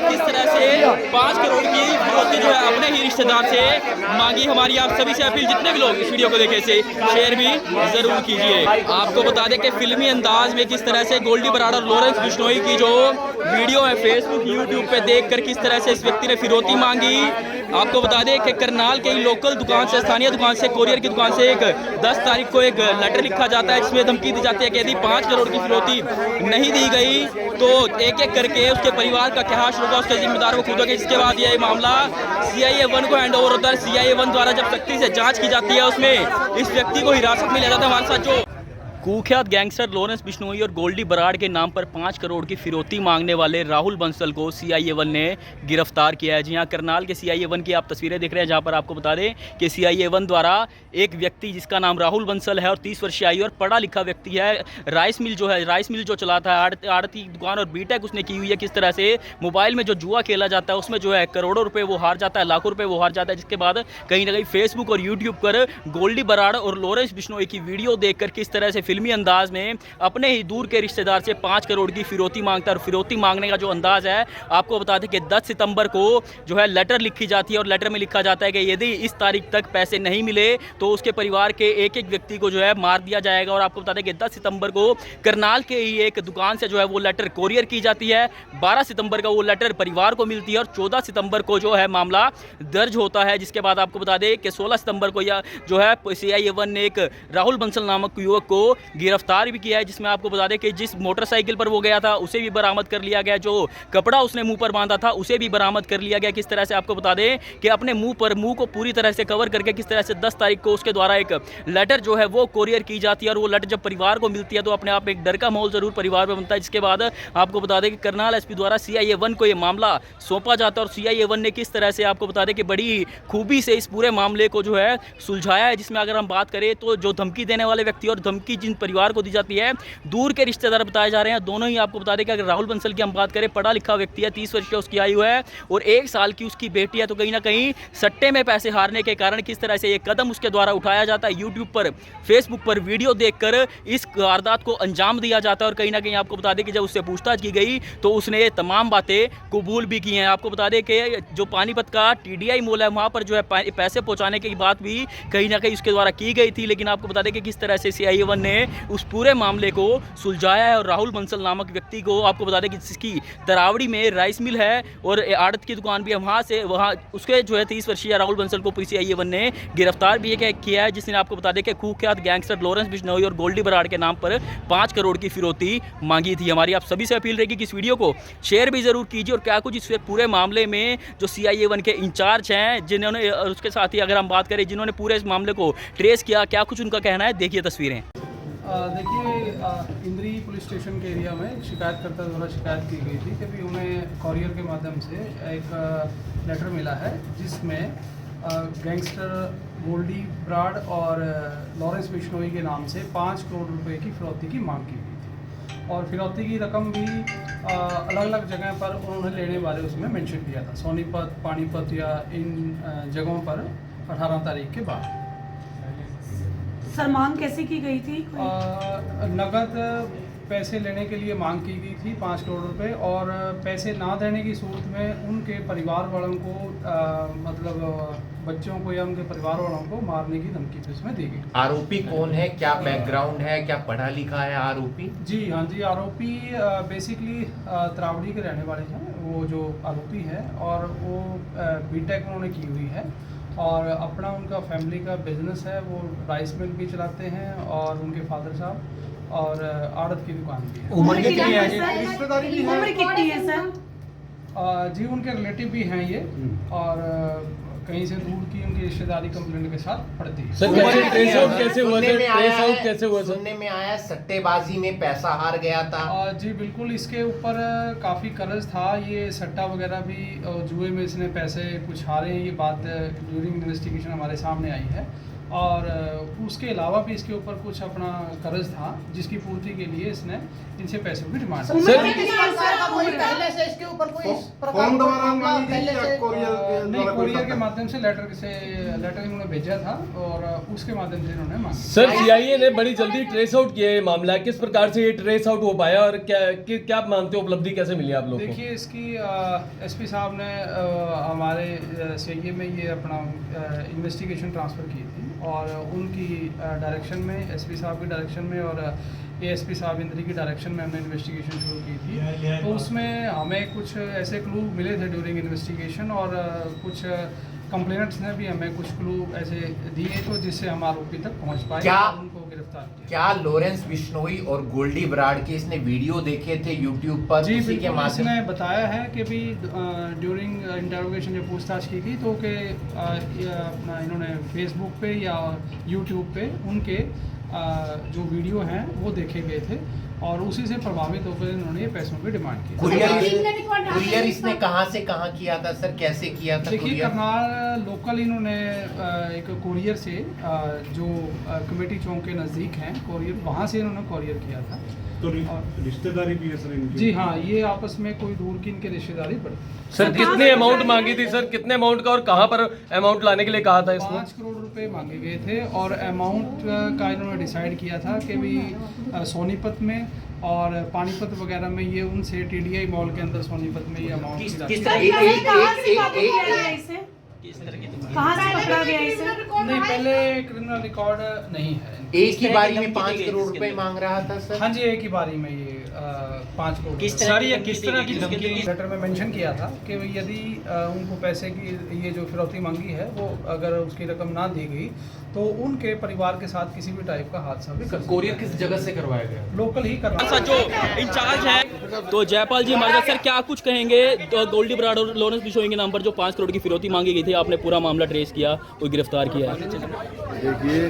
किस तरह से 5 करोड़ की फिरौती जो है अपने ही रिश्तेदार से मांगी। हमारी आप सभी से अपील, जितने भी लोग इस वीडियो को देखे से शेयर भी जरूर कीजिए। आपको बता दें कि फिल्मी अंदाज में किस तरह से गोल्डी बराड़ और लॉरेंस बिश्नोई की जो वीडियो है फेसबुक यूट्यूब पे देखकर किस तरह से इस व्यक्ति ने फिरौती मांगी। आपको बता दें कि करनाल के लोकल दुकान से, स्थानीय दुकान से, कोरियर की दुकान से एक 10 तारीख को एक लेटर लिखा जाता है जिसमें धमकी दी जाती है कि यदि 5 करोड़ की फिरौती नहीं दी गई तो एक एक करके उसके परिवार का क्या हाल होगा, उसके जिम्मेदार को खुद होगा। इसके बाद यह मामला CIA-1 को हैंड ओवर होता है। CIA-1 द्वारा जब सख्ती से जांच की जाती है उसमें इस व्यक्ति को हिरासत में लिया जाता है। हमारे साथ जो कुख्यात गैंगस्टर लॉरेंस बिश्नोई और गोल्डी बराड़ के नाम पर 5 करोड़ की फिरौती मांगने वाले राहुल बंसल को CIA-1 ने गिरफ्तार किया है। जी हाँ, करनाल के CIA-1 की आप तस्वीरें देख रहे हैं, जहां पर आपको बता दें कि CIA-1 द्वारा एक व्यक्ति जिसका नाम राहुल बंसल है और 30 वर्षीय आयु और पढ़ा लिखा व्यक्ति है, राइस मिल जो चलाता है, आड़ती दुकान और बीटेक उसने की हुई है। किस तरह से मोबाइल में जो जुआ खेला जाता है उसमें जो है करोड़ों रुपये वो हार जाता है, लाखों रुपये वो हार जाता है। जिसके बाद कहीं ना कहीं फेसबुक और यूट्यूब पर गोल्डी बराड़ और लॉरेंस बिश्नोई की वीडियो देखकर किस तरह से फिल्मी अंदाज में अपने ही दूर के रिश्तेदार से 5 करोड़ की फिरौती मांगता है। और फिरौती मांगने का जो अंदाज है, आपको बता दें कि 10 सितंबर को जो है लेटर लिखी जाती है और लेटर में लिखा जाता है कि यदि इस तारीख तक पैसे नहीं मिले तो उसके परिवार के एक एक व्यक्ति को जो है मार दिया जाएगा। और आपको बता दें कि 10 सितंबर को करनाल के ही एक दुकान से जो है वो लेटर कोरियर की जाती है। 12 सितंबर का वो लेटर परिवार को मिलती है और 14 सितंबर को जो है मामला दर्ज होता है। जिसके बाद आपको बता दें कि 16 सितंबर को यह जो है CIA-1 ने एक राहुल बंसल नामक युवक को गिरफ्तार भी किया है, जिसमें आपको बता दें कि जिस मोटरसाइकिल पर वो गया था उसे भी बरामद कर लिया गया, जो कपड़ा उसने मुंह पर बांधा था उसे भी बरामद कर लिया गया। किस तरह से आपको बता दें कि अपने मुंह को पूरी तरह से कवर करके किस तरह से 10 तारीख को उसके द्वारा एक लेटर जो है वो कोरियर की जाती है और वो लेटर जब परिवार को मिलती है तो अपने आप एक डर का माहौल जरूर परिवार में बनता है। जिसके बाद आपको बता दें कि करनाल SP द्वारा CIA-1 को ये मामला सौंपा जाता है और CIA-1 ने किस तरह से आपको बता दें कि बड़ी खूबी से इस पूरे मामले को जो है सुलझाया है। जिसमें अगर हम बात करें तो जो धमकी देने वाले व्यक्ति और धमकी जिन परिवार को दी जाती है, दूर के रिश्तेदार बताए जा रहे हैं। दोनों ही आपको बता दें कि अगर राहुल बंसल की हम बात करें, पढ़ा लिखा व्यक्ति है, 30 वर्ष की उसकी आयु है और 1 साल की उसकी बेटी है। तो कहीं ना कहीं सट्टे में पैसे हारने के कारण किस तरह से ये कदम उसके द्वारा उठाया जाता है, यूट्यूब पर, फेसबुक पर वीडियो देखकर इस वारदात को अंजाम दिया जाता है। और कहीं ना कहीं आपको बता दें कि जब उससे पूछताछ की गई तो उसने ये तमाम बातें कबूल भी की हैं। आपको बता दें कि जो पानीपत का TDI मॉल है वहाँ पर जो है पैसे पहुँचाने की बात भी कहीं ना कहीं उसके द्वारा की गई थी। लेकिन आपको बता दें कि किस तरह से CIA-1 ने उस पूरे मामले को सुलझाया है। और राहुल बंसल नामक व्यक्ति को आपको बता दें कि जिसकी तरावड़ी में राइस मिल है और आड़त की दुकान भी है, वहाँ उसके जो है 30 वर्षीय राहुल बंसल को CIA-1 ने गिरफ्तार भी किया है, जिसने आपको बता दें कि कुख्यात गैंगस्टर लॉरेंस बिश्नोई और गोल्डी बराड़ के नाम पर 5 करोड़ की फिरौती मांगी थी। हमारी आप सभी से अपील रहेगी कि इस वीडियो को शेयर भी जरूर कीजिए और क्या कुछ इस पूरे मामले में जो CIA-1 के इंचार्ज हैं, जिन्होंने उसके साथ ही अगर हम बात करें जिन्होंने पूरे इस मामले को ट्रेस किया, क्या कुछ उनका कहना है, देखिए तस्वीरें। देखिए, इंद्री पुलिस स्टेशन के एरिया में शिकायतकर्ता द्वारा शिकायत की गई थी कि भी उन्हें कॉरियर के माध्यम से एक लेटर मिला है जिसमें गैंगस्टर गोल्डी बराड़ और लॉरेंस बिश्नोई के नाम से 5 करोड़ रुपए की फिरौती की मांग की गई थी और फिरौती की रकम भी अलग अलग जगह पर उन्होंने लेने वाले उसमें मेंशन किया था, सोनीपत, पानीपत या इन जगहों पर 18 तारीख के बाद। सर, मांग कैसे की गई थी? नगद पैसे लेने के लिए मांग की गई थी 5 करोड़ रुपए और पैसे ना देने की सूरत में उनके परिवार वालों को मतलब बच्चों को या उनके परिवार वालों को मारने की धमकी भी उसमें दी गई। आरोपी कौन है, क्या बैकग्राउंड है, क्या पढ़ा लिखा है आरोपी? जी हाँ जी, आरोपी बेसिकली तरावड़ी के रहने वाले हैं वो जो आरोपी है और वो बीटेक उन्होंने की हुई है और अपना उनका फैमिली का बिजनेस है, वो राइस मिल भी चलाते हैं और उनके फादर साहब और आड़त की दुकान भी है। उम्र कितनी है सर? उम्र कितनी है सर? जी उनके रिलेटिव भी हैं ये, और कहीं से दूर की उनकी रिश्तेदारी कंप्लेंट के साथ पड़ती है। सर कैसे ट्रेस आउट कैसे हुआ सर? ट्रेस आउट कैसे हुआ सर? सुनने में आया सट्टेबाजी में पैसा हार गया था। जी बिल्कुल, इसके ऊपर काफ़ी कर्ज था, ये सट्टा वगैरह भी जुए में इसने पैसे कुछ हारे हैं, ये बात ड्यूरिंग इन्वेस्टिगेशन हमारे सामने आई है। और उसके अलावा भी इसके ऊपर कुछ अपना कर्ज था जिसकी पूर्ति के लिए इसने इनसे पैसों की डिमांड की। सर पहले से इसके ऊपर कोई इस प्रकार फोन का द्वारा मामला मांगी पहले या से नहीं, कोरियर के माध्यम से लेटर इन्होंने भेजा था और उसके माध्यम से इन्होंने मांगा। सर सीआईए ने बड़ी जल्दी ट्रेस आउट किया ये मामला, किस प्रकार से ये ट्रेस आउट हो पाया और क्या मानते हो उपलब्धि कैसे मिली आप लोगों को? देखिए, इसकी एसपी साहब ने हमारे सीआईए में ये अपना इन्वेस्टिगेशन ट्रांसफ़र की थी और उनकी डायरेक्शन में, एसपी साहब की डायरेक्शन में और एएसपी साहब इंद्री की डायरेक्शन में हमने इन्वेस्टिगेशन शुरू की थी। तो उसमें हमें कुछ ऐसे क्लू मिले थे ड्यूरिंग इन्वेस्टिगेशन और कुछ कंप्लेनेंट्स ने भी हमें कुछ क्लू ऐसे दिए तो जिससे हम आरोपी तक पहुंच पाए और उनको गिरफ्तार किया। क्या लॉरेंस बिश्नोई और गोल्डी बराड़ के इसने वीडियो देखे थे यूट्यूब पर? जी उसी के बिल्कुल, माध्यम इसने बताया है कि भी ड्यूरिंग इंटरोगेशन जब पूछताछ की थी तो कि अपना इन्होंने फेसबुक पे या यूट्यूब पे उनके जो वीडियो हैं वो देखे गए थे और उसी से प्रभावित होकर इन्होंने ये पैसों की डिमांड की। कुरियर इसने कहाँ से कहाँ किया था सर, कैसे किया था? देखिए, कुरियर करनाल लोकल इन्होंने एक कोरियर से जो कमेटी चौक के नज़दीक हैं कोरियर, वहाँ से इन्होंने कोरियर किया था। तो रिश्तेदारी भी है सर इनकी? जी हाँ, ये आपस में कोई दूर की इनके रिश्तेदारी पड़ती। सर कितने अमाउंट मांगी थी सर, कितने अमाउंट का और कहाँ पर अमाउंट लाने के लिए कहा था इसने? 5 करोड़ रुपए मांगे गए थे और अमाउंट का इन्होंने डिसाइड किया था कि भाई सोनीपत में और पानीपत वगैरह में ये उनसे टीडीआई मॉल के अंदर सोनीपत में ये अमाउंट कहाँ से काबू किया गया इसे? कहाँ से पकड़ा गया इसे? नहीं, पहले क्रिमिनल रिकॉर्ड नहीं है। एक ही बारी में 5 करोड़ रुपए मांग रहा था सर? हाँ जी, एक ही बारी में ये 5 करोड़। किस तरह की धमकी? लेटर में मेंशन किया था कि भाई यदि उनको पैसे की ये जो फिरौती मांगी है वो अगर उसकी रकम ना दी गई तो उनके परिवार के साथ किसी भी टाइप का हादसा भी कर कोरियर किस जगह से करवाया गया? लोकल ही करना। ऐसा जो इंचार्ज है तो जयपाल जी हमारे साथ, सर क्या कुछ कहेंगे? तो गोल्डी बराड़ और लॉरेंस बिश्नोई के नाम पर जो 5 करोड़ की फिरौती मांगी गई थी, आपने पूरा मामला ट्रेस किया, कोई गिरफ्तार किया है? देखिए,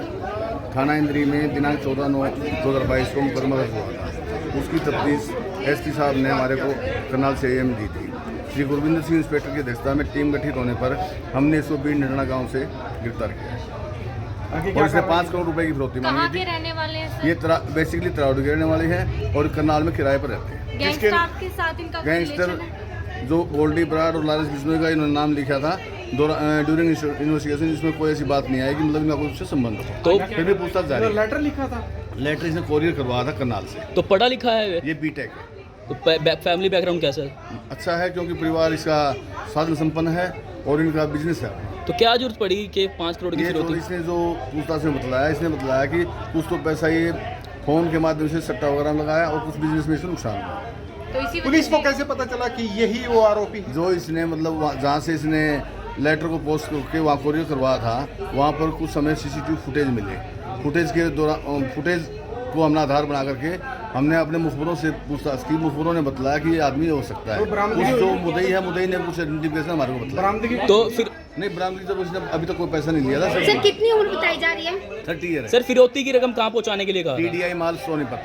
थाना इंद्री में दिनांक 14/9/2022 को मुकदमा दर्ज हुआ था। उसकी तफ्तीश एसपी साहब ने हमारे को करनाल से एएम दी थी। श्री गुरविंदर सिंह इंस्पेक्टर की अध्यक्षता में टीम गठित होने पर हमने इसको बीड़ नडना गाँव से गिरफ्तार किया और इसने 5 करोड़ रुपए की फिरौती कहाँ मांगी के थी। रहने वाले हैं सर? ये बेसिकली तरावड़ी के रहने वाले हैं और करनाल में किराए पर रहते हैं। गैंगस्टर आपके साथ इनका कोई गैंगस्टर रिलेशन है? जो गोल्डी बराड़ और लॉरेंस बिश्नोई का इन्होंने नाम लिखा था ड्यूरिंग इन्वेस्टिगेशन, जिसमें कोई ऐसी बात नहीं आई कि मतलब इनका कोई उससे संबंध हो। तो फिर भी पूछताछ जारी है। लेटर लिखा था, लेटर इसने कोरियर करवाया था करनाल से। तो पढ़ा लिखा है ये बीटेक है। तो फैमिली बैकग्राउंड कैसा है? अच्छा है क्योंकि परिवार इसका साधन संपन्न है और इनका बिजनेस है। तो क्या जरूरत पड़ी कि 5 करोड़ की ये जो फिरौती? इसने जो पूछताछ में बताया, इसने बताया कि कुछ तो पैसा ये फोन के माध्यम से सट्टा वगैरह में लगाया और कुछ बिजनेस में इसको नुकसान हुआ। तो इसी पुलिस को कैसे पता चला कि यही वो आरोपी है? जो इसने मतलब जहाँ से इसने लेटर को पोस्ट करके वहाँ कोरियर करवाया था, वहाँ पर कुछ समय सीसीटीवी फुटेज मिले। फुटेज के दौरान फुटेज को हमने आधार बना करके हमने अपने मुखबरों से पूछताछ की। मुखबरों ने बताया कि ये आदमी हो सकता है। उस जो मुदई है, मुदई ने कुछ आइडेंटिफिकेशन हमारे को बताया। तो फिर नहीं, बरामदगी जब उसने अभी तक कोई पैसा नहीं लिया था। सर कितनी उम्र बताई जा रही है? 30 ईयर है। सर फिरौती की रकम कहाँ पहुँचाने के लिए कहा था? टीडीआई माल सोनीपत।